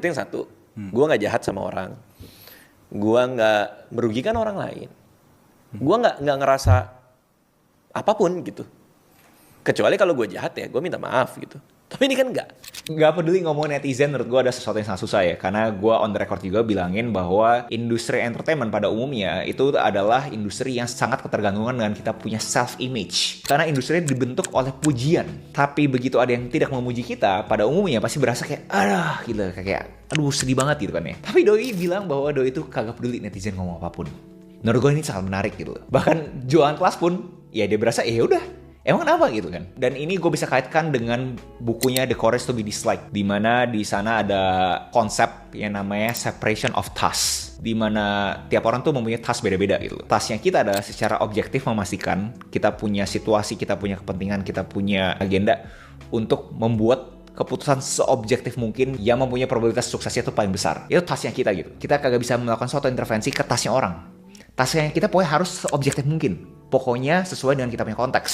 Itu yang satu. Gue nggak jahat sama orang. Gue nggak merugikan orang lain. Gue nggak ngerasa apapun gitu. Kecuali kalau gue jahat ya, gue minta maaf gitu. Tapi ini kan Nggak peduli ngomong netizen, menurut gue ada sesuatu yang sangat susah ya. Karena gue on the record juga bilangin bahwa industri entertainment pada umumnya itu adalah industri yang sangat ketergantungan dengan kita punya self-image. Karena industri dibentuk oleh pujian. Tapi begitu ada yang tidak memuji kita, pada umumnya pasti berasa kayak, gitu. Kayak, aduh sedih banget gitu kan ya. Tapi Doi bilang bahwa Doi itu kagak peduli netizen ngomong apapun. Menurut gue ini sangat menarik gitu. Bahkan jualan kelas pun, ya dia berasa, ya udah. Emang kenapa gitu kan? Dan ini gue bisa kaitkan dengan bukunya The Courage to be Disliked, di mana di sana ada konsep yang namanya separation of tasks, di mana tiap orang tuh mempunyai task beda-beda gitu. Tasknya kita adalah secara objektif memastikan kita punya situasi, kita punya kepentingan, kita punya agenda untuk membuat keputusan seobjektif mungkin yang mempunyai probabilitas suksesnya itu paling besar. Itu tasknya kita gitu. Kita kagak bisa melakukan suatu intervensi ke tasknya orang. Tasknya kita pokoknya harus seobjektif mungkin. Pokoknya sesuai dengan kita punya konteks.